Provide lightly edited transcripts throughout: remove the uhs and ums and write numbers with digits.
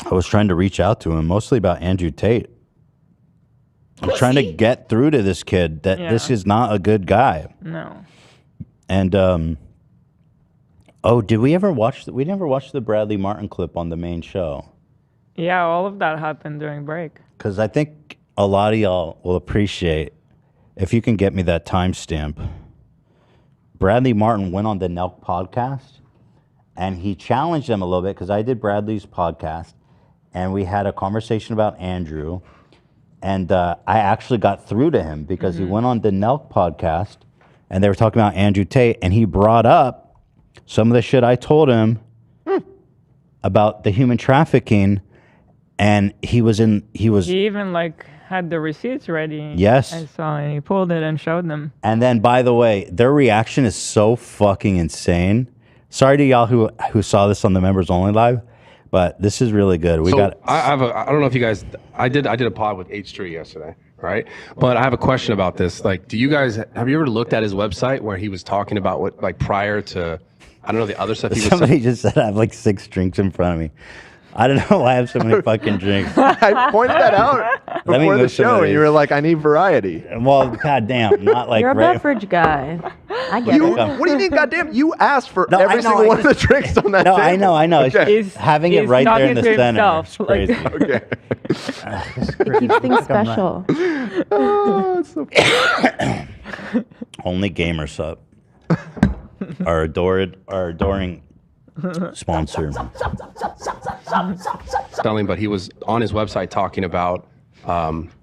I was trying to reach out to him, mostly about Andrew Tate. I'm trying to get through to this kid that this is not a good guy. No. And, did we ever watch, we never watched the Bradley Martin clip on the main show. Yeah, all of that happened during break. Because I think a lot of y'all will appreciate, if you can get me that timestamp, Bradley Martin went on the Nelk podcast, and he challenged them a little bit, because I did Bradley's podcast, and we had a conversation about Andrew, and I actually got through to him because he went on the Nelk podcast and they were talking about Andrew Tate, and he brought up some of the shit I told him about the human trafficking, and he even like had the receipts ready. Yes. I saw, and he pulled it and showed them. And then, by the way, their reaction is so fucking insane. Sorry to y'all who saw this on the members only live, but this is really good. I don't know if you guys, I did a pod with H3 yesterday, right? But I have a question about this. Like, have you ever looked at his website where he was talking about what, like, prior to, I don't know, the other stuff he was saying? Somebody just said I have like 6 drinks in front of me. I don't know why I have so many fucking drinks. I pointed that out before the show, and you were like, I need variety. Well, goddamn, not like... You're a beverage guy. I get it. What do you mean, goddamn? You asked for every single one of the drinks on that table. I know. Okay. Having it right there in the center. It's crazy. Okay. It keeps things special. Oh, it's so funny. Only Gamer Sup. Our adoring sponsor. But he was on his website talking about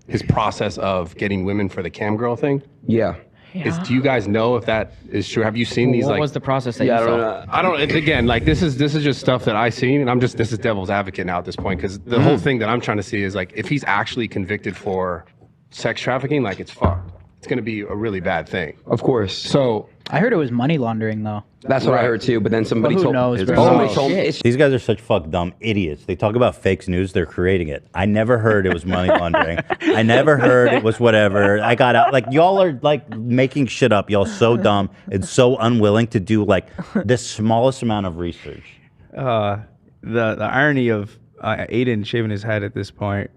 his process of getting women for the cam girl thing. Yeah. Do you guys know if that is true? Have you seen these? What was the process that you saw? I don't. Again, like this is just stuff that I've seen, and this is devil's advocate now at this point, because the whole thing that I'm trying to see is like if he's actually convicted for sex trafficking, like it's fucked. It's going to be a really bad thing. Of course. So I heard it was money laundering though. That's what I heard too. But then somebody who told knows, bro? somebody told me. These guys are such fuck dumb idiots. They talk about fake news. They're creating it. I never heard it was money laundering. I never heard it was whatever. I got out. Like, y'all are like making shit up. Y'all so dumb and so unwilling to do like the smallest amount of research. The irony of Adin shaving his head at this point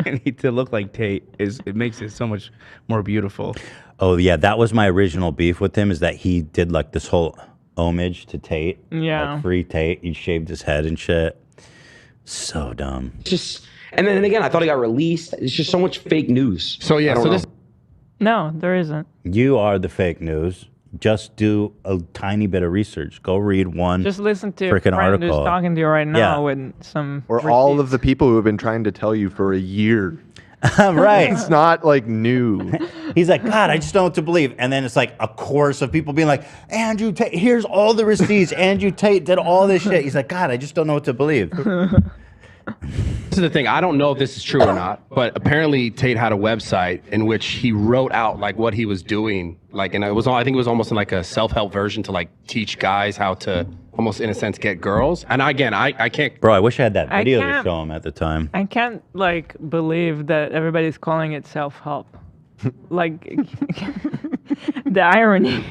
and to look like Tate it makes it so much more beautiful. Oh yeah, that was my original beef with him, is that he did like this whole homage to Tate. Yeah. Like free Tate. He shaved his head and shit. So dumb. And then again, I thought he got released. It's just so much fake news. So yeah, No, there isn't. You are the fake news. Just do a tiny bit of research. Go read one. Just listen to a freaking friend who's article. talking to you right now with some. Or all of the people who have been trying to tell you for a year. Right. It's not like new. He's like, God, I just don't know what to believe. And then it's like a chorus of people being like, Andrew Tate, here's all the receipts. Andrew Tate did all this shit. He's like, God, I just don't know what to believe. This is the thing. I don't know if this is true or not, but apparently Tate had a website in which he wrote out like what he was doing, like, and I think it was almost in like a self-help version to like teach guys how to almost in a sense get girls. And again, I can't. Bro, I wish I had that video to show him at the time. I can't like believe that everybody's calling it self-help. Like the irony.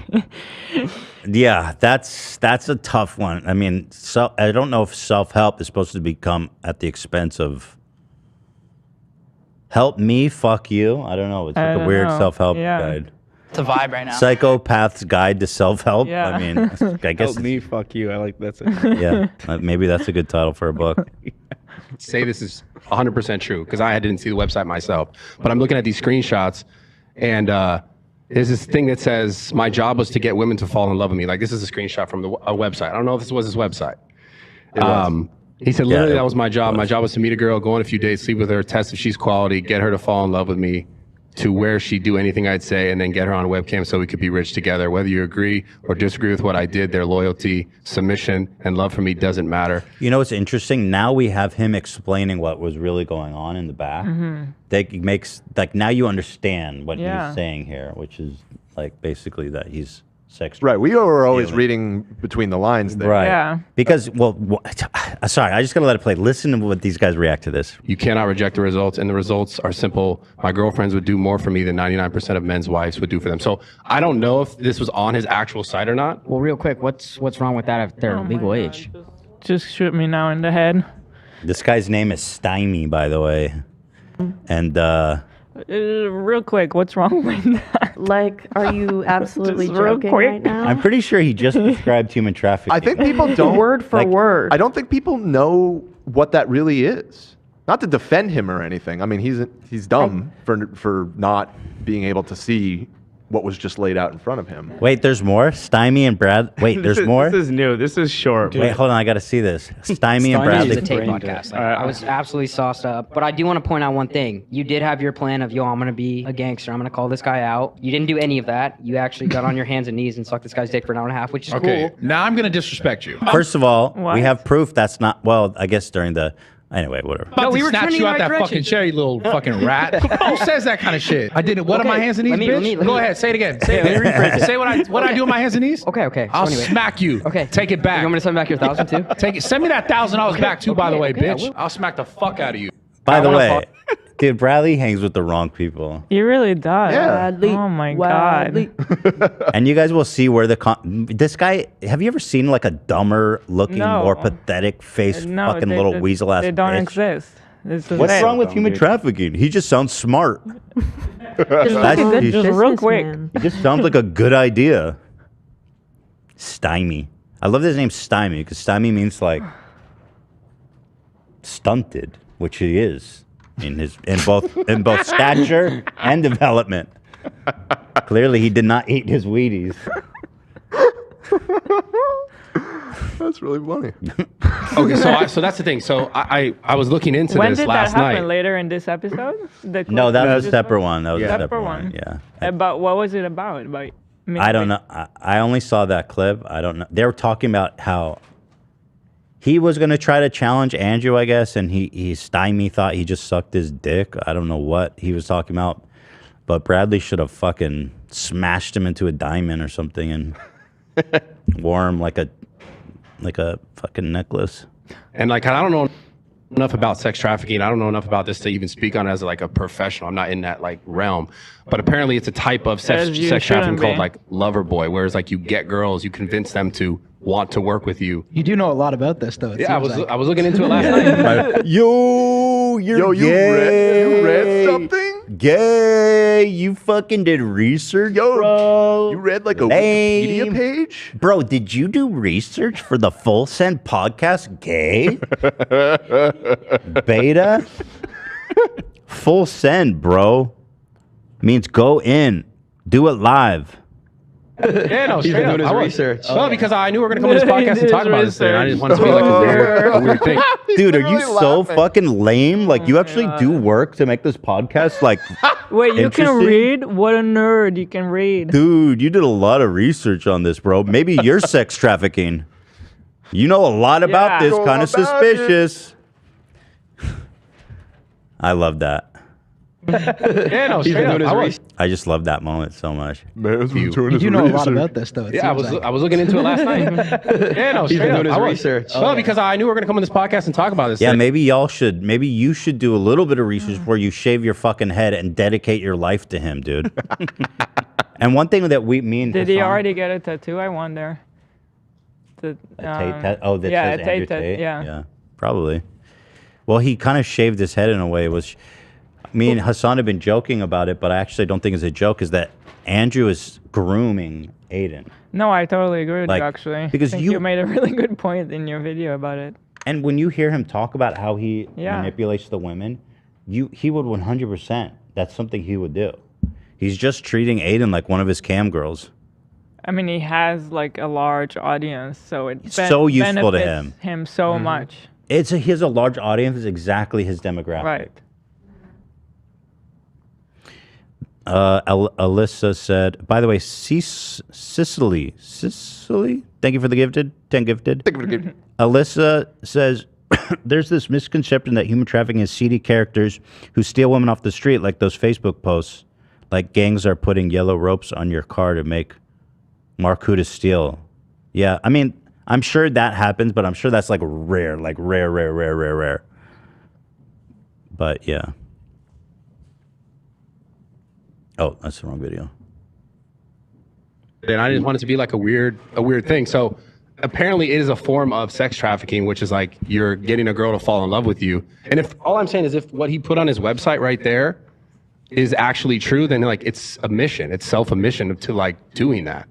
Yeah, that's a tough one. I mean, I don't know if self-help is supposed to become at the expense of help me, fuck you. I don't know. It's like a weird self-help guide. It's a vibe right now. Psychopath's Guide to Self-Help. Yeah. I mean, I guess. Help me, fuck you. I like that's it. Yeah, maybe that's a good title for a book. Say this is 100% true because I didn't see the website myself, but I'm looking at these screenshots and there's this thing that says my job was to get women to fall in love with me. Like this is a screenshot from a website. I don't know if this was his website. He said literally that was my job. My job was to meet a girl, go on a few dates, sleep with her, test if she's quality, get her to fall in love with me, to where she'd do anything I'd say, and then get her on a webcam so we could be rich together. Whether you agree or disagree with what I did, their loyalty, submission, and love for me doesn't matter. You know what's interesting? Now we have him explaining what was really going on in the back. That makes, like, now you understand what he's saying here, which is, like, basically that he's sex. Right, we were always reading between the lines there. Right. Yeah. Because, sorry, I just got to let it play. Listen to what these guys react to this. You cannot reject the results, and the results are simple. My girlfriends would do more for me than 99% of men's wives would do for them. So I don't know if this was on his actual site or not. Well, real quick, what's wrong with that if they're legal age? Just shoot me now in the head. This guy's name is Stymie, by the way. And real quick, what's wrong with that? Like, are you absolutely Just real joking quick. right now? I'm pretty sure he just described human trafficking. I think people don't Word for word. I don't think people know what that really is. Not to defend him or anything. I mean, he's dumb for not being able to see what was just laid out in front of him. Wait, there's more? Stymie and Brad. Wait, there's more? This is new. This is short. Wait, hold on. I got to see this. Stymie and This Bradley. is a tape podcast. Like, I was absolutely sauced up. But I do want to point out one thing. You did have your plan of, yo, I'm going to be a gangster. I'm going to call this guy out. You didn't do any of that. You actually got on your hands and knees and sucked this guy's dick for an hour and a half, which is Okay, cool. now I'm going to disrespect you. First of all, What? we have proof that's not, well, I guess during the, anyway, whatever. About we to were snatch trending you the out right that direction. fucking cherry, little fucking rat. Who says that kind of shit? I did it. What on Okay, my hands and knees, let me- bitch? let Go me- ahead, say it again. Say Let me rephrase it. it. Say what I do with my hands and knees. Okay. I'll So anyway. smack you. Okay. Take it back. You want me to send back your 1,000 too? Take it. Send me that $1,000 back too, by the way, okay, I bitch. will. I'll smack the fuck out of you. By the wanna way, dude, Bradley hangs with the wrong people. He really does. Yeah. Bradley, Oh my Bradley. God. And you guys will see where this guy, have you ever seen like a dumber looking, No. more pathetic face No, fucking little weasel ass They don't bitch? exist. This is What's it. wrong with human trafficking? He just sounds smart. Just like a good Just real quick. businessman. He just sounds like a good idea. Stymie. I love his name Stymie because Stymie means like stunted, which he is in both stature and development. Clearly, he did not eat his Wheaties. That's really funny. Okay, so that's the thing. So I was looking into When this did last that happen? night. Later in this episode? The No, that was a clip separate one. That was a Separate separate one. one. Yeah. About what was it about? About I don't know. I only saw that clip. I don't know. They were talking about how he was going to try to challenge Andrew, I guess, and he Stymie thought he just sucked his dick. I don't know what he was talking about, but Bradley should have fucking smashed him into a diamond or something and wore him like a fucking necklace. And like I don't know enough about sex trafficking. I don't know enough about this to even speak on it as like a professional. I'm not in that like realm. But apparently it's a type of sex As you trafficking shouldn't called be. like lover boy, whereas like you get girls, you convince them to want to work with you. You do know a lot about this, though. It Yeah, seems like. I was looking into it last night. Yo, you're You read something? Gay. You fucking did research, bro. You read like a Lame. Wikipedia page? Bro, did you do research for the Full Send podcast? Gay? Beta? Full Send, bro. Means go in. Do it live. Yeah, no, He's straight been up. doing his I was. research. Well, because I knew we were gonna come on this podcast and He talk did about his this thing. I research. just want to be like a weird thing. Dude, are you really so laughing. fucking lame? Like, you actually do work to make this podcast? Like, Wait, you can Interesting. read? What a nerd! You can read. dude, you did a lot of research on this, bro. Maybe you're sex trafficking. You know a lot about Yeah. this. Know Kind of about it. suspicious. I love that. Yeah, no, He's straight been up. doing his I was. research. I just love that moment so much. Man's You- doing You his do know a lot research. about this, though. It Yeah, seems like. I was looking into it last night. Yeah, no, He's straight been up. doing his I was. research. Well, because I knew we were gonna come on this podcast and talk about this. Yeah, thing. maybe you should do a little bit of research before you shave your fucking head and dedicate your life to him, dude. And one thing that me and Did he Hassan- already get a tattoo? I wonder. The, that yeah, says a Andrew Tate, Tate. yeah. Probably. Well, he kind of shaved his head in a way. Me and Hassan have been joking about it, but I actually don't think it's a joke. Is that Andrew is grooming Adin? No, I totally agree with Like, you, actually. because I think you made a really good point in your video about it. And when you hear him talk about how he Yeah. manipulates the women, he would 100%. That's something he would do. He's just treating Adin like one of his cam girls. I mean, he has like a large audience, so it so useful to benefits him so much. He has a large audience. It's exactly his demographic. Right. Alyssa said, by the way, Sicily, thank you for the gifted, 10 gifted. Alyssa says, there's this misconception that human trafficking is seedy characters who steal women off the street, like those Facebook posts, like gangs are putting yellow ropes on your car to mark who to steal. Yeah, I mean, I'm sure that happens, but I'm sure that's like rare. But yeah. Oh, that's the wrong video. And I just want it to be like a weird thing. So apparently it is a form of sex trafficking, which is like you're getting a girl to fall in love with you. And if all I'm saying is if what he put on his website right there is actually true, then like it's a mission. It's self-admission to like doing that.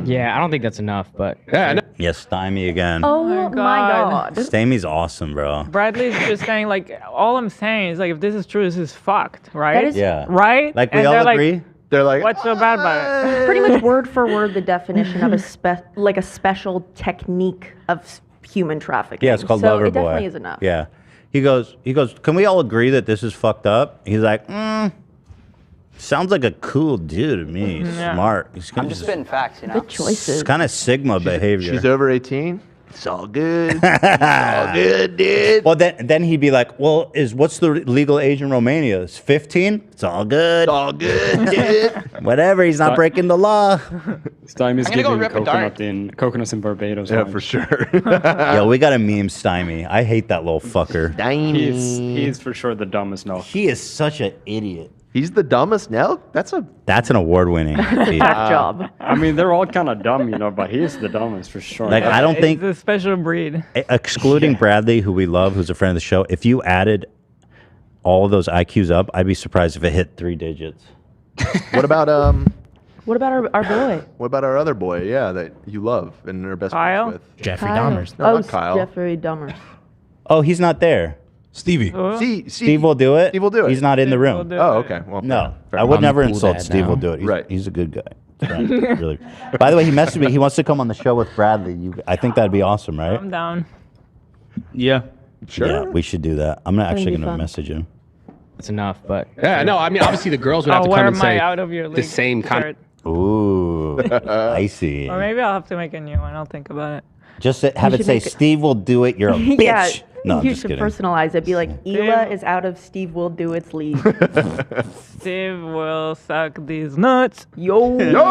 Yeah, I don't think that's enough, but Yeah, Yes, Stymie again. Oh my god. Stymie's awesome, bro. Bradley's just saying like all I'm saying is like if this is true, this is fucked, right? That is Yeah. right. Like we And all they're agree. Like, They're like, what's so bad about it? pretty much word for word the definition of a special technique of human trafficking. Yeah, it's called so lover it boy. definitely is enough. Yeah. He goes, can we all agree that this is fucked up? He's like, sounds like a cool dude to me. Yeah. Smart. He's I'm just spitting facts, you know. Good choices. It's kind of Sigma behavior. she's over 18. It's all good. It's all good, dude. Well, then he'd be like, well, what's the legal age in Romania? It's 15? It's all good. It's all good, dude. Whatever, he's not breaking the law. I'm Stymie's gonna go giving rip a dart. coconuts in Barbados. Yeah, vibes. for sure. Yo, we got a meme Stymie. I hate that little fucker. He's for sure the dumbest no. He is such an idiot. He's the dumbest now? That's an award-winning feat. Tough job. I mean, they're all kind of dumb, you know, but he's the dumbest for sure. Like, I don't think, It's a special breed. excluding Bradley, who we love, who's a friend of the show, if you added all of those IQs up, I'd be surprised if it hit 3 digits. What about our boy? What about our other boy? Yeah, that you love and are best Kyle? friends with. Jeffrey Kyle. Dahmer's. No, Oh, not Kyle. Jeffrey Dahmer. Oh, he's not there. Stevie. Steve will do it. Steve will do it. He's not in the Steve will room. do Oh, it. okay. Well, No, fair I would I'm never the cool insult dad Steve. now. Will do it. Right. He's a good guy. Really. By the way, he messaged me. He wants to come on the show with Bradley. I think that'd be awesome, right? I'm down. Yeah. Sure. Yeah, we should do that. I'm actually be going to fun. message him. it's enough. But Yeah, no, I mean obviously the girls would have I'll to come wear and say my out of your the league same kind. shirt. Ooh, I see. Or maybe I'll have to make a new one. I'll think about it. Just have You it should say, make it- Steve will do it. You're a bitch. Yeah, No, I'm you just should kidding. personalize it. Be like, Ela is out of Steve will do its league. Steve will suck these nuts. Yo. Let's go.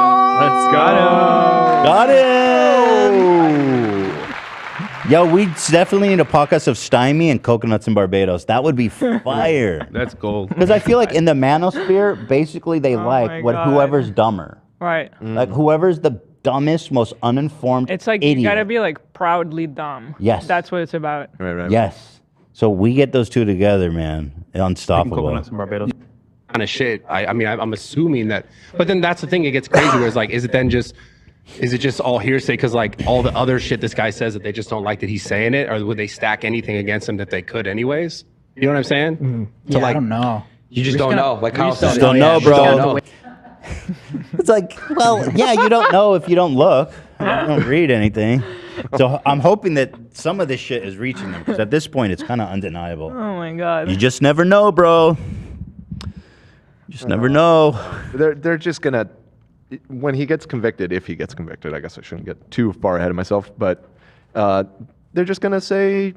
Got it. Yo, we definitely need a podcast of Stymie and coconuts in Barbados. That would be fire. That's gold. Because I feel like in the manosphere, basically they my like what God. whoever's dumber. Right. Like whoever's the dumbest, most uninformed It's like idiot. you gotta be like proudly dumb. Yes. That's what it's about. Right. Yes. So we get those two together, man. Unstoppable. Coconuts in Barbados. Kind of shit. I mean, I'm assuming that, but then that's the thing. It gets crazy. Where it's like, is it just all hearsay? Because like all the other shit this guy says that they just don't like that he's saying it, or would they stack anything against him that they could anyways? You know what I'm saying? Yeah, like, I don't know. you just don't know. Like Kyle said, just don't know, you just bro. don't know. It's like, well, yeah, you don't know if you don't look. You don't read anything. So I'm hoping that some of this shit is reaching them. Because at this point, it's kind of undeniable. Oh my God. You just never know, bro. You just never know. They're just gonna, when he gets convicted, if he gets convicted, I guess I shouldn't get too far ahead of myself, but they're just gonna say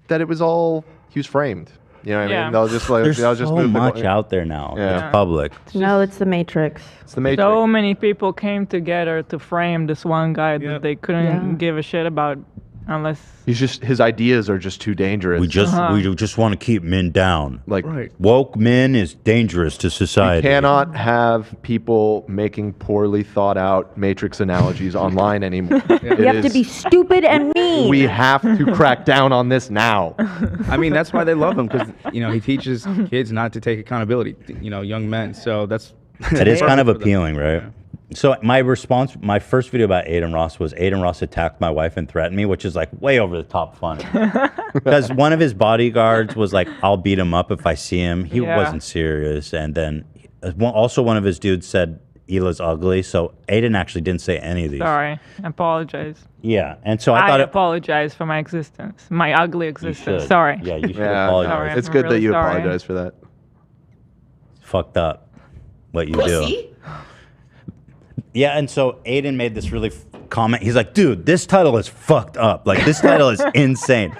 that it was all, he was framed. You know what I Yeah. mean? They'll just like, There's they'll just so move much the, out there now. Yeah. It's public. No, it's the Matrix. It's the Matrix. So many people came together to frame this one guy Yep. that they couldn't Yeah. give a shit about unless. His ideas are just too dangerous. We just want to keep men down. like Right. Woke men is dangerous to you society. cannot have people making poorly thought out Matrix analogies online anymore. You have to be stupid and mean. We have to crack down on this now. I mean, that's why they love him because he teaches kids not to take accountability. Young men. So that's It is kind of perfect for them. appealing, right? So my first video about Adin Ross was Adin Ross attacked my wife and threatened me, which is like way over the top funny. Because one of his bodyguards was like, "I'll beat him up if I see him." He Yeah. wasn't serious, and then also one of his dudes said Ela's ugly. So Adin actually didn't say any of these. Sorry, I apologize. Yeah, and so I I thought apologize for my existence, my ugly you existence. should. Sorry. Yeah, you should Yeah, apologize. Sorry. it's I'm good that really you sorry. apologize for that. It's fucked up what you do. Yeah, and so Adin made this really comment. He's like, "Dude, this title is fucked up. Like, this title is insane."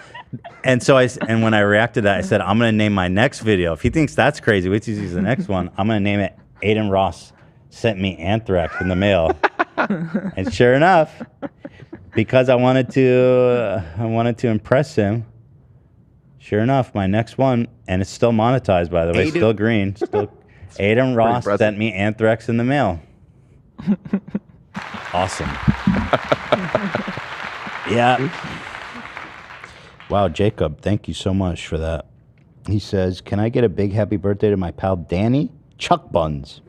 And so when I reacted to that, I said, "I'm gonna name my next video. If he thinks that's crazy, wait till he sees the next one. I'm gonna name it Adin Ross sent me anthrax in the mail." And sure enough, because I wanted to impress him. Sure enough, my next one, and it's still monetized, by the way, still green. Still, Adin Ross impressive. sent me anthrax in the mail. Awesome. Yeah. Wow, Jacob, thank you so much for that. He says, can I get a big happy birthday to my pal Danny? Chuck Buns.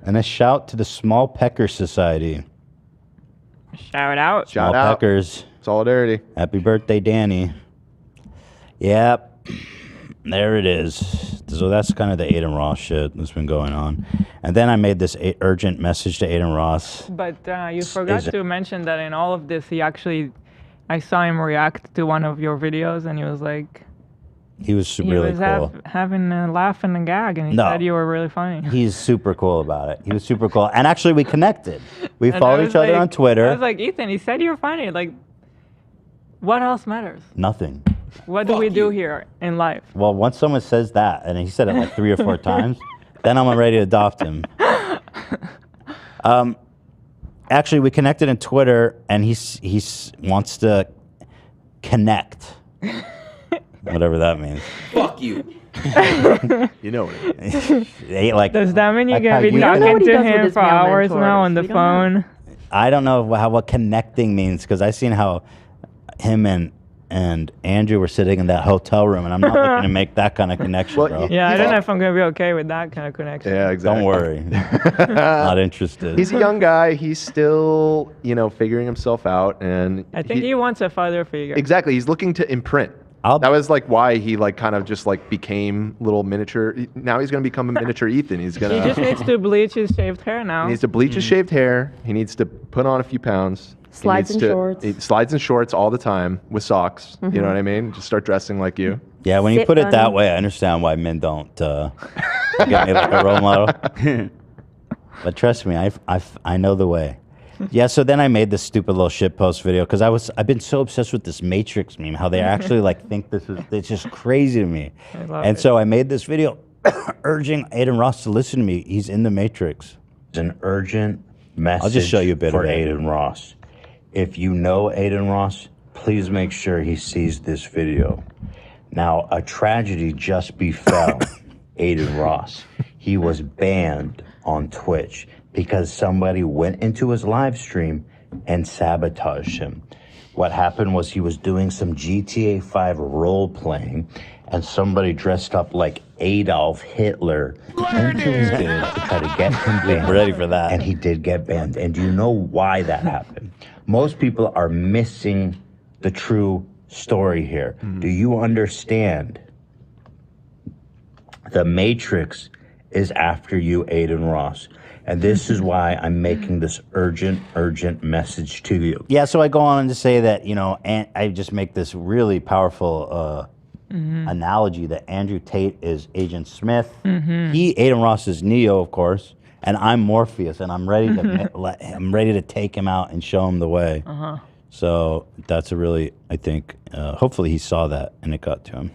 And a shout to the Small Pecker Society. Shout out. Small Peckers. Solidarity. Happy birthday, Danny. Yep. There it is. So that's kind of the Adin Ross shit that's been going on. And then I made this urgent message to Adin Ross. But you forgot to mention that in all of this, I saw him react to one of your videos, and he was like... He was really cool. Having a laugh and a gag, and he said you were really funny. He's super cool about it. He was super cool. And actually, we connected. We And followed I was each other like- on Twitter. I was like, Ethan, he said you're funny. Like, what else matters? Nothing. What do we do here in life? Well, once someone says that, and he said it like 3 or 4 times, then I'm ready to adopt him. Actually, we connected on Twitter, and he wants to connect. Whatever that means. Fuck you. You know what it means. Like, Does that mean you're like going how to be you talking connect? to him for hours now on the phone? I don't know what connecting means, because I seen how him and Andrew were sitting in that hotel room, and I'm not looking to make that kind of connection, bro. Yeah, I don't know if I'm going to be okay with that kind of connection. Yeah, exactly. Don't worry. Not interested. He's a young guy. He's still, figuring himself out, and I think he wants a father figure. exactly. He's looking to imprint. That was like why he kind of just became little miniature. Now he's going to become a miniature Ethan. He's gonna. He just needs to bleach his shaved hair now. He needs to bleach his shaved hair. He needs to put on a few pounds. Slides and shorts. He slides and shorts all the time with socks. You know what I mean? Just start dressing like you. Yeah, when you put it that way, I understand why men don't get me like a role model. But trust me, I know the way. Yeah, so then I made this stupid little shitpost video because I've been so obsessed with this Matrix meme, how they actually think it's just crazy to me. And so I made this video urging Adin Ross to listen to me. He's in the Matrix. It's an urgent message I'll just show you a bit for of it. Adin Ross. If you know Adin Ross, please make sure he sees this video. Now, a tragedy just befell Adin Ross. He was banned on Twitch because somebody went into his live stream and sabotaged him. What happened was he was doing some GTA 5 role playing, and somebody dressed up like Adolf Hitler into his game to try to get him banned. Ready for that. And he did get banned. And do you know why that happened? Most people are missing the true story here. Do you understand? The Matrix is after you, Adin Ross. And this is why I'm making this urgent message to you. Yeah, so I go on to say that, and I just make this really powerful analogy that Andrew Tate is Agent Smith. Adin Ross is Neo, of course, and I'm Morpheus, and I'm ready to take him out and show him the way. So that's a really, I think, hopefully he saw that and it got to him.